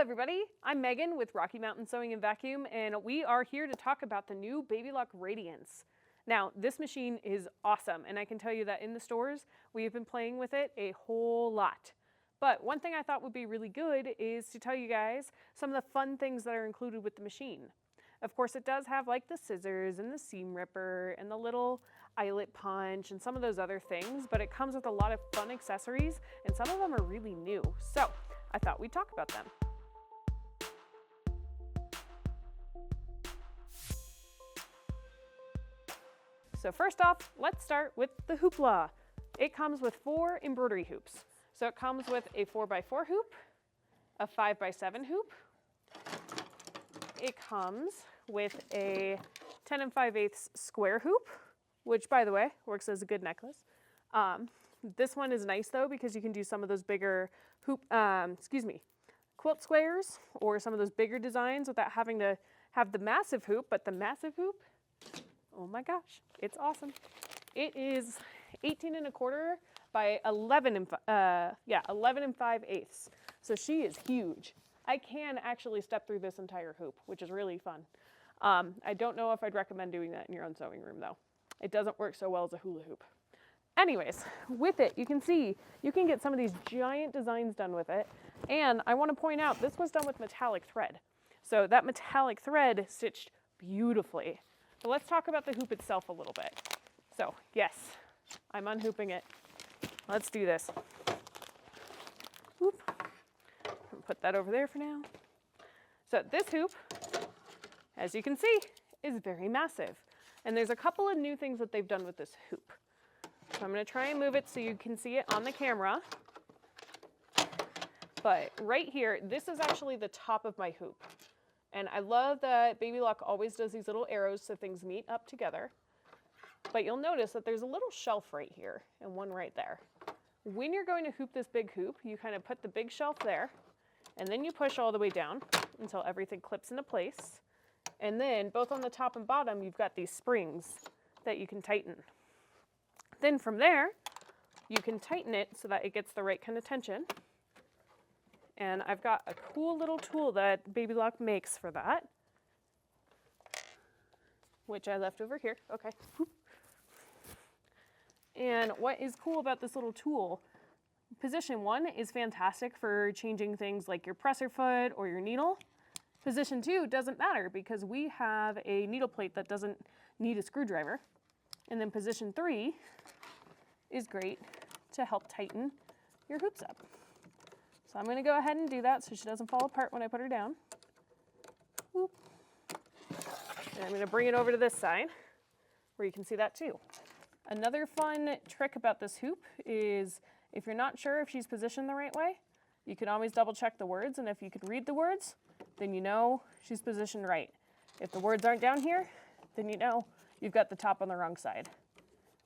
everybody, I'm Megan with Rocky Mountain Sewing and Vacuum, and we are here to talk about the new Baby Lock Radiance. Now, this machine is awesome, and I can tell you that in the stores, we've been playing with it a whole lot. But one thing I thought would be really good is to tell you guys some of the fun things that are included with the machine. Of course, it does have like the scissors and the seam ripper and the little eyelet punch and some of those other things, but it comes with a lot of fun accessories, and some of them are really new. So I thought we'd talk about them. So first off, let's start with the hoopla. It comes with 4 embroidery hoops. So it comes with a 4x4 hoop, a 5x7 hoop. It comes with a 10 5/8 square hoop, which by the way, works as a good necklace. This one is nice though, because you can do some of those bigger quilt squares or some of those bigger designs without having to have the massive hoop, but the massive hoop, oh my gosh, it's awesome. It is 18 1/4 by 11 5/8. So she is huge. I can actually step through this entire hoop, which is really fun. I don't know if I'd recommend doing that in your own sewing room though. It doesn't work so well as a hula hoop. Anyways, with it, you can see, you can get some of these giant designs done with it. And I want to point out, this was done with metallic thread. So that metallic thread stitched beautifully. But let's talk about the hoop itself a little bit. So yes, I'm unhooping it. Let's do this. Whoop. Put that over there for now. So this hoop, as you can see, is very massive. And there's a couple of new things that they've done with this hoop. So I'm going to try and move it so you can see it on the camera. But right here, this is actually the top of my hoop. And I love that Baby Lock always does these little arrows so things meet up together. But you'll notice that there's a little shelf right here and one right there. When you're going to hoop this big hoop, you kind of put the big shelf there, and then you push all the way down until everything clips into place. And then both on the top and bottom, you've got these springs that you can tighten. Then from there, you can tighten it so that it gets the right kind of tension. And I've got a cool little tool that Baby Lock makes for that, which I left over here. Okay. And what is cool about this little tool, position 1 is fantastic for changing things like your presser foot or your needle. Position 2 doesn't matter because we have a needle plate that doesn't need a screwdriver. And then position 3 is great to help tighten your hoops up. So I'm going to go ahead and do that so she doesn't fall apart when I put her down. Whoop. And I'm going to bring it over to this side where you can see that too. Another fun trick about this hoop is if you're not sure if she's positioned the right way, you can always double check the words, and if you can read the words, then you know she's positioned right. If the words aren't down here, then you know you've got the top on the wrong side.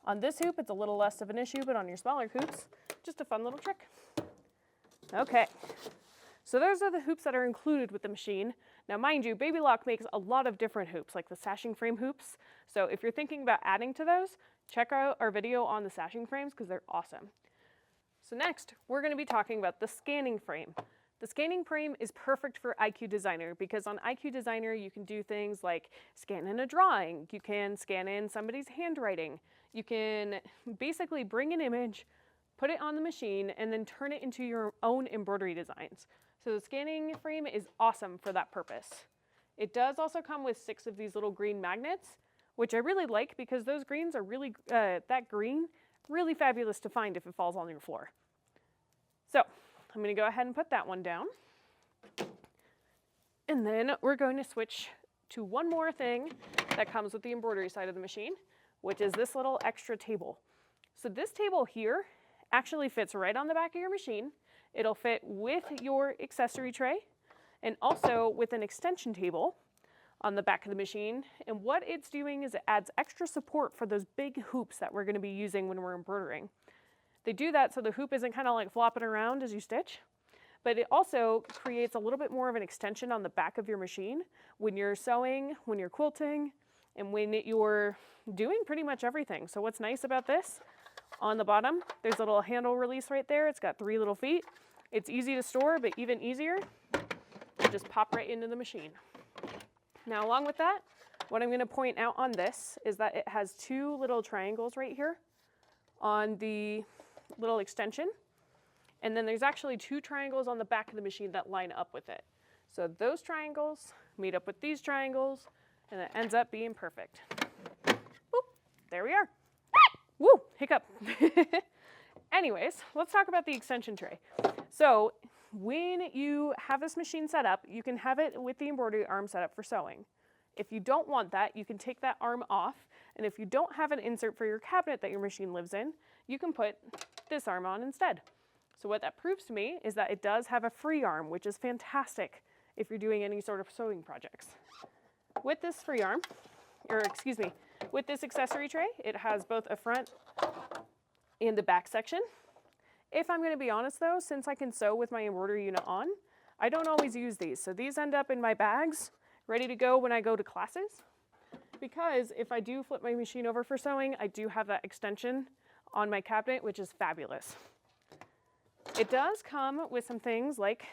On this hoop, it's a little less of an issue, but on your smaller hoops, just a fun little trick. Okay, so those are the hoops that are included with the machine. Now mind you, Baby Lock makes a lot of different hoops, like the sashing frame hoops. So if you're thinking about adding to those, check out our video on the sashing frames because they're awesome. So next, we're going to be talking about the scanning frame. The scanning frame is perfect for IQ Designer because on IQ Designer you can do things like scan in a drawing, you can scan in somebody's handwriting, you can basically bring an image, put it on the machine, and then turn it into your own embroidery designs. So the scanning frame is awesome for that purpose. It does also come with 6 of these little green magnets, which I really like because those greens are really, that green, really fabulous to find if it falls on your floor. So I'm going to go ahead and put that one down. And then we're going to switch to one more thing that comes with the embroidery side of the machine, which is this little extra table. So this table here actually fits right on the back of your machine. It'll fit with your accessory tray and also with an extension table on the back of the machine. And what it's doing is it adds extra support for those big hoops that we're going to be using when we're embroidering. They do that so the hoop isn't kind of like flopping around as you stitch, but it also creates a little bit more of an extension on the back of your machine when you're sewing, when you're quilting, and when you're doing pretty much everything. So what's nice about this, on the bottom, there's a little handle release right there. It's got 3 little feet. It's easy to store, but even easier just pop right into the machine. Now, along with that, what I'm going to point out on this is that it has two little triangles right here on the little extension. And then there's actually two triangles on the back of the machine that line up with it. So those triangles meet up with these triangles, and it ends up being perfect. Boop, there we are. Woo, hiccup. Anyways, let's talk about the extension tray. So when you have this machine set up, you can have it with the embroidery arm set up for sewing. If you don't want that, you can take that arm off, and if you don't have an insert for your cabinet that your machine lives in, you can put this arm on instead. So what that proves to me is that it does have a free arm, which is fantastic if you're doing any sort of sewing projects. With this free arm, with this accessory tray, it has both a front and a back section. If I'm going to be honest though, since I can sew with my embroidery unit on, I don't always use these. So these end up in my bags, ready to go when I go to classes. Because if I do flip my machine over for sewing, I do have that extension on my cabinet, which is fabulous. It does come with some things like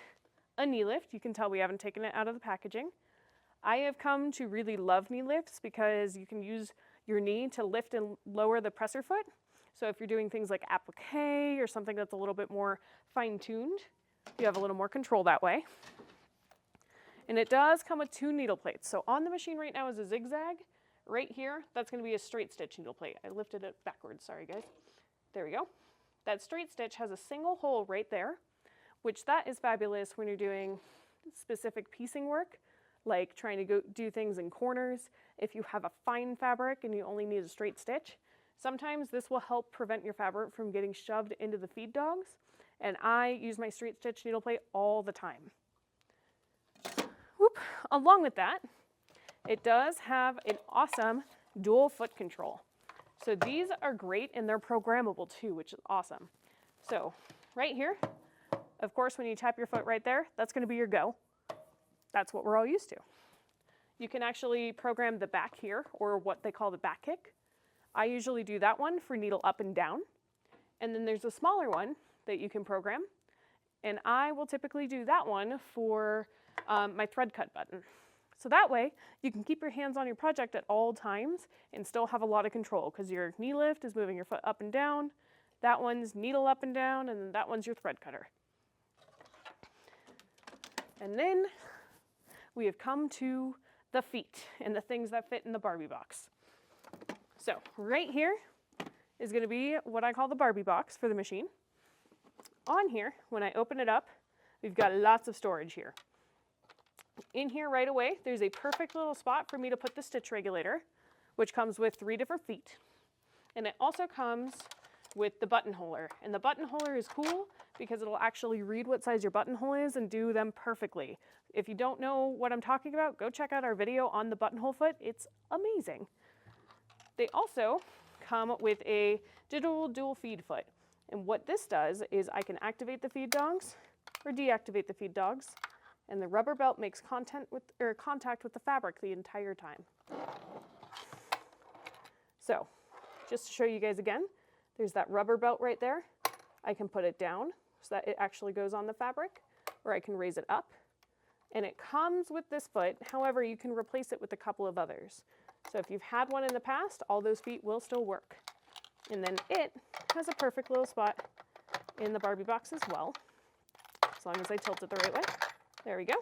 a knee lift. You can tell we haven't taken it out of the packaging. I have come to really love knee lifts because you can use your knee to lift and lower the presser foot. So if you're doing things like applique or something that's a little bit more fine-tuned, you have a little more control that way. And it does come with two needle plates. So on the machine right now is a zigzag. Right here, that's going to be a straight stitch needle plate. I lifted it backwards, sorry guys. There we go. That straight stitch has a single hole right there, which that is fabulous when you're doing specific piecing work, like trying to go do things in corners. If you have a fine fabric and you only need a straight stitch, sometimes this will help prevent your fabric from getting shoved into the feed dogs, and I use my straight stitch needle plate all the time. Whoop. Along with that, it does have an awesome dual foot control. So these are great and they're programmable too, which is awesome. So right here, of course, when you tap your foot right there, that's going to be your go. That's what we're all used to. You can actually program the back here, or what they call the back kick. I usually do that one for needle up and down. And then there's a smaller one that you can program. And I will typically do that one for my thread cut button. So that way you can keep your hands on your project at all times and still have a lot of control, because your knee lift is moving your foot up and down. That one's needle up and down, and then that one's your thread cutter. And then we have come to the feet and the things that fit in the Barbie box. So right here is going to be what I call the Barbie box for the machine. On here, when I open it up, we've got lots of storage here. In here right away, there's a perfect little spot for me to put the stitch regulator, which comes with 3 different feet. And it also comes with the buttonholer. And the buttonholer is cool because it'll actually read what size your buttonhole is and do them perfectly. If you don't know what I'm talking about, go check out our video on the buttonhole foot. It's amazing. They also come with a digital dual feed foot. And what this does is I can activate the feed dogs or deactivate the feed dogs. And the rubber belt makes contact with the fabric the entire time. So, just to show you guys again, there's that rubber belt right there. I can put it down so that it actually goes on the fabric, or I can raise it up. And it comes with this foot. However, you can replace it with a couple of others. So if you've had one in the past, all those feet will still work. And then it has a perfect little spot in the Barbie box as well, as long as I tilt it the right way. There we go.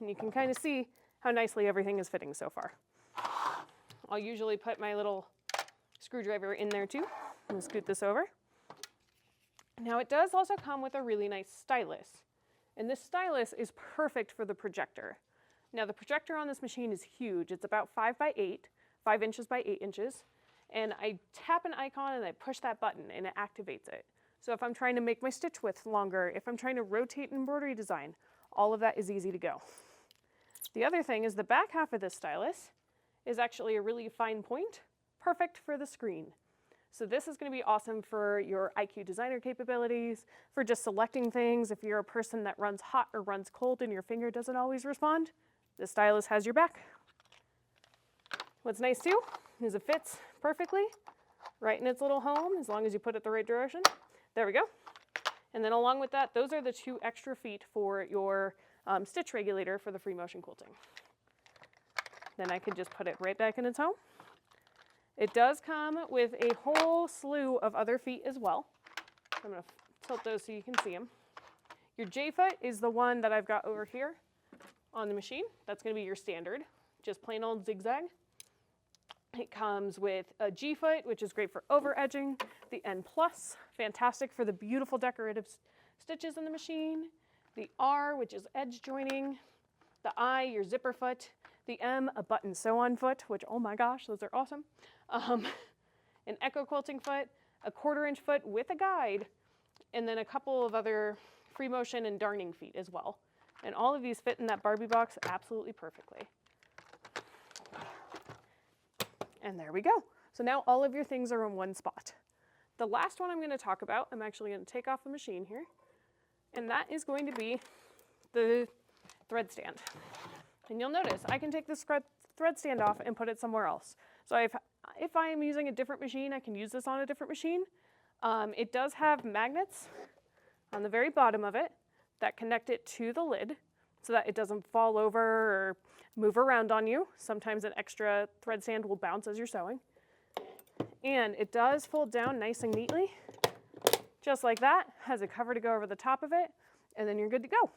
And you can kind of see how nicely everything is fitting so far. I'll usually put my little screwdriver in there too and scoot this over. Now it does also come with a really nice stylus. And this stylus is perfect for the projector. Now the projector on this machine is huge. It's about 5 by 8, 5 inches by 8 inches. And I tap an icon and I push that button and it activates it. So if I'm trying to make my stitch width longer, if I'm trying to rotate an embroidery design, all of that is easy to go. The other thing is the back half of this stylus is actually a really fine point, perfect for the screen. So this is going to be awesome for your IQ designer capabilities, for just selecting things. If you're a person that runs hot or runs cold and your finger doesn't always respond, the stylus has your back. What's nice too is it fits perfectly right in its little home as long as you put it the right direction. There we go. And then along with that, those are the 2 extra feet for your stitch regulator for the free motion quilting. Then I can just put it right back in its home. It does come with a whole slew of other feet as well. I'm going to tilt those so you can see them. Your J foot is the one that I've got over here on the machine. That's going to be your standard, just plain old zigzag. It comes with a G foot, which is great for over edging. The N plus, fantastic for the beautiful decorative stitches in the machine. The R, which is edge joining. The I, your zipper foot. The M, a button sew-on foot, which, oh my gosh, those are awesome. An echo quilting foot, a 1/4 inch foot with a guide, and then a couple of other free motion and darning feet as well. And all of these fit in that Barbie box absolutely perfectly. And there we go. So now all of your things are in one spot. The last one I'm going to talk about, I'm actually going to take off the machine here, and that is going to be the thread stand. And you'll notice I can take this thread stand off and put it somewhere else. So if I am using a different machine, I can use this on a different machine. It does have magnets on the very bottom of it that connect it to the lid so that it doesn't fall over or move around on you. Sometimes an extra thread stand will bounce as you're sewing. And it does fold down nice and neatly, just like that. Has a cover to go over the top of it, and then you're good to go.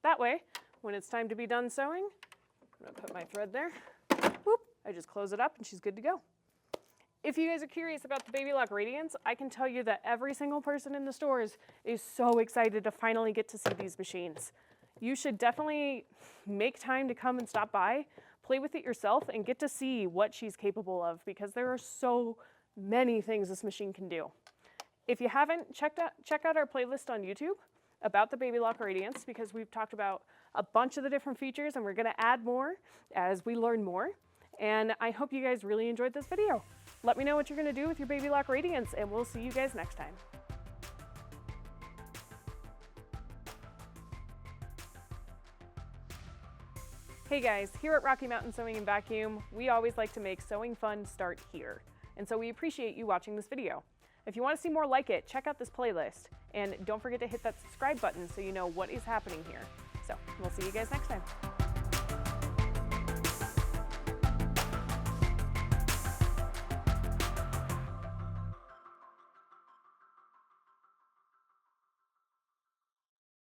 That way, when it's time to be done sewing, I'm gonna put my thread there. Whoop, I just close it up and she's good to go. If you guys are curious about the Baby Lock Radiance, I can tell you that every single person in the stores is so excited to finally get to see these machines. You should definitely make time to come and stop by, play with it yourself, and get to see what she's capable of, because there are so many things this machine can do. If you haven't, check out our playlist on YouTube about the Baby Lock Radiance, because we've talked about a bunch of the different features and we're going to add more as we learn more. And I hope you guys really enjoyed this video. Let me know what you're going to do with your Baby Lock Radiance, and we'll see you guys next time. Hey guys, here at Rocky Mountain Sewing and Vacuum, we always like to make sewing fun start here. And so we appreciate you watching this video. If you want to see more like it, check out this playlist. And don't forget to hit that subscribe button so you know what is happening here. So we'll see you guys next time.